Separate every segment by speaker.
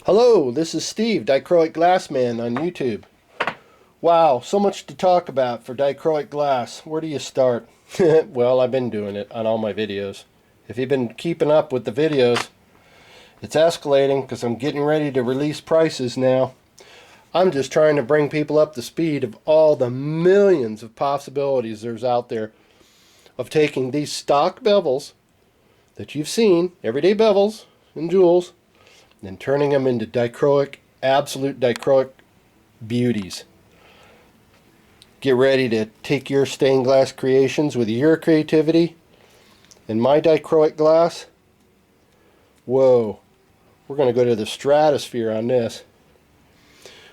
Speaker 1: Hello, this is Steve, Dichroic Glassman on YouTube. Wow, so much to talk about for dichroic glass. Where do you start? Well, I've been doing it on all my videos. If you've been keeping up with the videos, it's escalating because I'm getting ready to release prices now. I'm just trying to bring people up to speed of all the millions of possibilities there's out there of taking these stock bevels that you've seen, everyday bevels and jewels, and turning them into dichroic, absolute dichroic beauties. Get ready to take your stained glass creations with your creativity and my dichroic glass. Whoa, we're going to go to the stratosphere on this.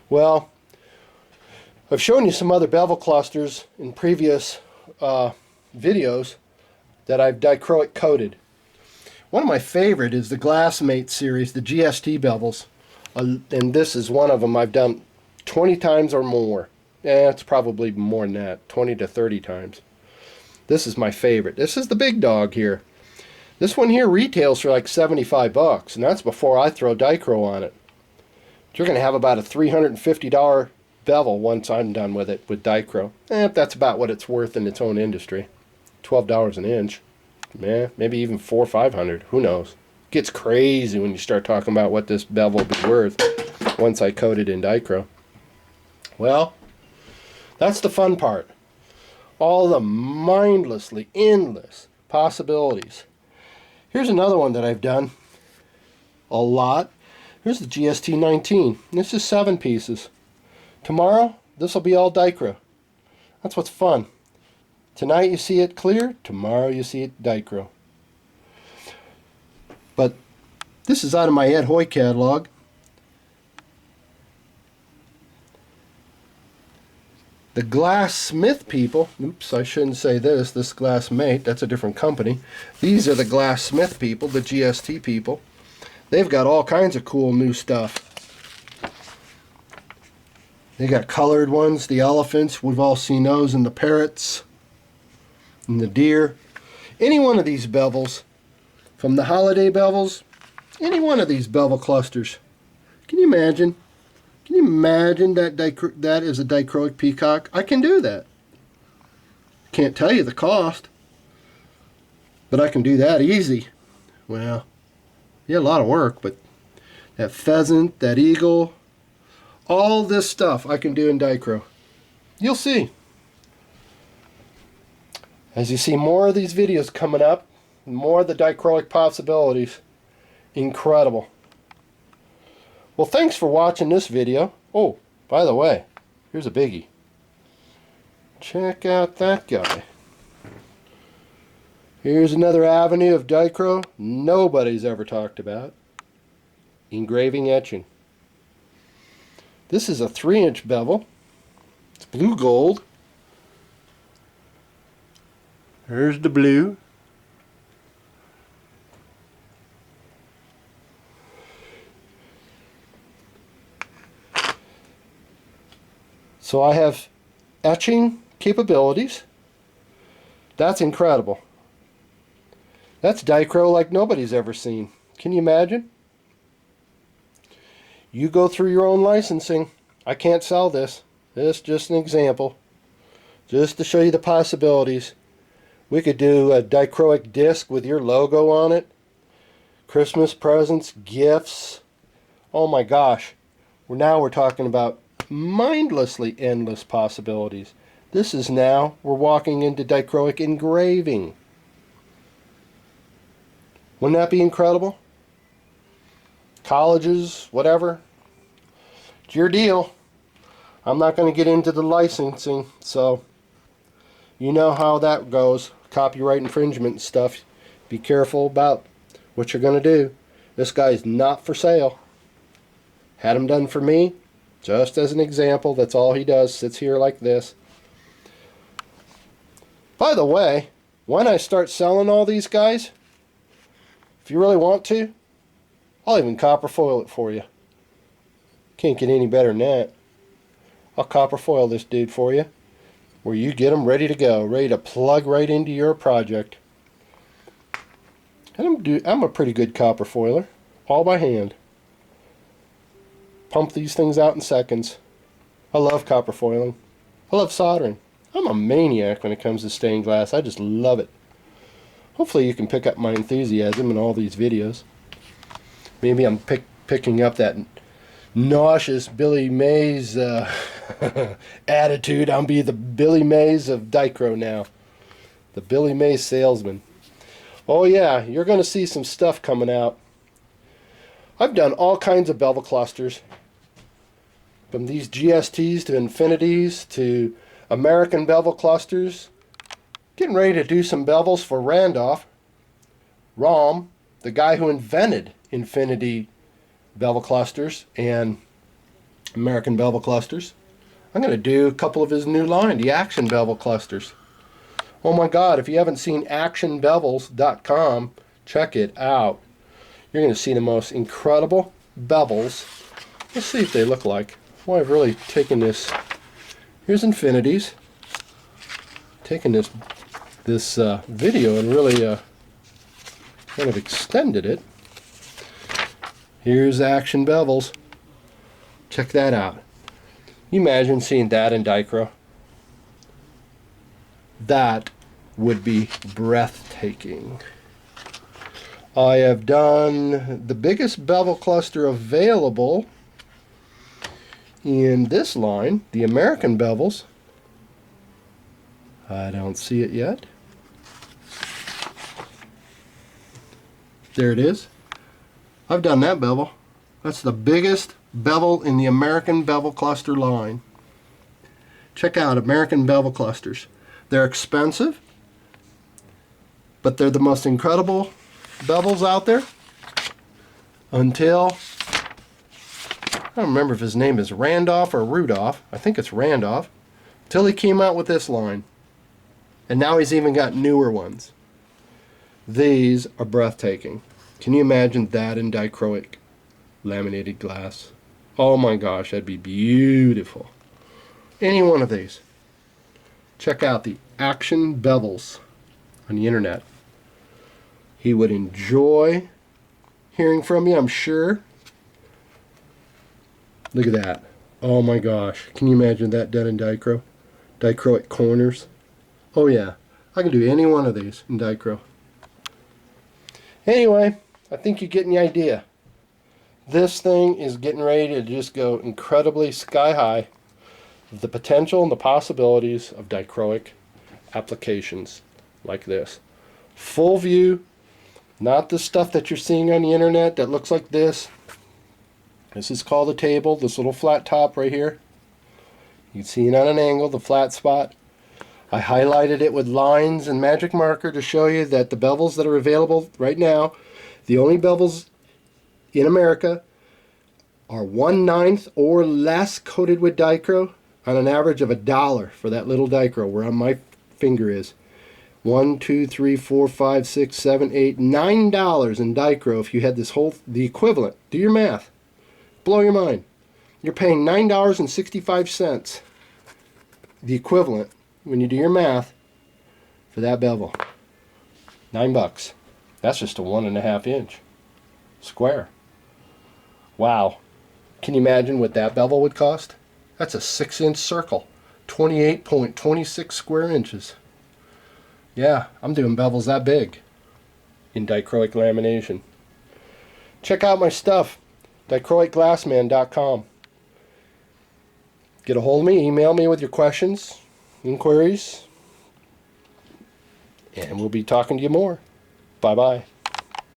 Speaker 1: Well, I've shown you some other bevel clusters in previous videos that I've dichroic coated. One of my favorite is the Glassmate series, the GST bevels, and this is one of them I've done 20 times or more. It's probably more than that, 20 to 30 times. This is my favorite. This is the big dog here. This one here retails for like 75 bucks, and that's before I throw dichro on it. You're going to have about a $350 bevel once I'm done with it with dichro. That's about what it's worth in its own industry. $12 an inch. Maybe even $400 or $500. Who knows? It gets crazy when you start talking about what this bevel will be worth once I coat it in dichro. Well, that's the fun part. All the mindlessly endless possibilities. Here's another one that I've done a lot. Here's the dsg21c. This is 7 pieces. Tomorrow, this will be all dichro. That's what's fun. Tonight you see it clear, tomorrow you see it dichro. But this is out of my Ed Hoy catalog. The Glassmith people, oops, I shouldn't say this Glassmate, that's a different company. These are the Glassmith people, the GST people. They've got all kinds of cool new stuff. They got colored ones, the elephants, we've all seen those, and the parrots, and the deer. Any one of these bevels, from the holiday bevels, any one of these bevel clusters. Can you imagine? Can you imagine that that is a dichroic peacock? I can do that. Can't tell you the cost, but I can do that easy. Well, yeah, a lot of work, but that pheasant, that eagle, all this stuff I can do in dichro. You'll see. As you see more of these videos coming up, more of the dichroic possibilities. Incredible. Well, thanks for watching this video. Oh, by the way, here's a biggie. Check out that guy. Here's another avenue of dichro nobody's ever talked about. Engraving etching. This is a 3-inch bevel. It's blue gold. There's the blue. So I have etching capabilities. That's incredible. That's dichro like nobody's ever seen. Can you imagine? You go through your own licensing. I can't sell this. This is just an example. Just to show you the possibilities. We could do a dichroic disc with your logo on it. Christmas presents, gifts. Oh my gosh. Now we're talking about mindlessly endless possibilities. This is now, we're walking into dichroic engraving. Wouldn't that be incredible? Colleges, whatever. It's your deal. I'm not going to get into the licensing, so you know how that goes. Copyright infringement and stuff. Be careful about what you're going to do. This guy's not for sale. Had him done for me, just as an example. That's all he does. Sits here like this. By the way, when I start selling all these guys, if you really want to, I'll even copper foil it for you. Can't get any better than that. I'll copper foil this dude for you, where you get them ready to go, ready to plug right into your project. And I'm a pretty good copper foiler, all by hand. pump these things out in seconds. I love copper foiling. I love soldering. I'm a maniac when it comes to stained glass. I just love it. Hopefully you can pick up my enthusiasm in all these videos. Maybe I'm picking up that nauseous Billy Mays attitude. I'll be the Billy Mays of Dichro now. The Billy Mays salesman. Oh yeah, you're going to see some stuff coming out. I've done all kinds of bevel clusters. From these GSTs to infinities to American bevel clusters. Getting ready to do some bevels for Randolph. Rom, the guy who invented infinity bevel clusters and American bevel clusters. I'm going to do a couple of his new line, the Action Bevel Clusters. Oh my God, if you haven't seen actionbevels.com, check it out. You're going to see the most incredible bevels. Let's see if they look like. Well, I've really taken this. Here's infinities. Taken this video and really kind of extended it. Here's Action Bevels. Check that out. You imagine seeing that in Dichro? That would be breathtaking. I have done the biggest bevel cluster available in this line, the American Bevels. I don't see it yet. There it is. I've done that bevel. That's the biggest bevel in the American Bevel Cluster line. Check out American Bevel Clusters. They're expensive, but they're the most incredible bevels out there until, I don't remember if his name is Randolph or Rudolph. I think it's Randolph. Until he came out with this line. And now he's even got newer ones. These are breathtaking. Can you imagine that in dichroic laminated glass? Oh my gosh, that'd be beautiful. Any one of these. Check out the Action Bevels on the internet. He would enjoy hearing from you, I'm sure. Look at that. Oh my gosh. Can you imagine that done in Dichro? Dichroic corners. Oh yeah. I can do any one of these in Dichro. Anyway, I think you're getting the idea. This thing is getting ready to just go incredibly sky high. The potential and the possibilities of dichroic applications like this. Full view, not the stuff that you're seeing on the internet that looks like this. This is called a table, this little flat top right here. You can see it on an angle, the flat spot. I highlighted it with lines and magic marker to show you that the bevels that are available right now, the only bevels in America are 1/9 or less coated with Dichro on an average of $1 for that little Dichro where my finger is. 1, 2, 3, 4, 5, 6, 7, 8, $9 in Dichro if you had this whole, the equivalent. Do your math. Blow your mind. You're paying $9.65, the equivalent, when you do your math, for that bevel. $9. That's just a 1.5 inch square. Wow. Can you imagine what that bevel would cost? That's a 6-inch circle. 28.26 square inches. Yeah, I'm doing bevels that big in dichroic lamination. Check out my stuff. Dichroicglassman.com. Get a hold of me, email me with your questions, inquiries, and we'll be talking to you more. Bye-bye.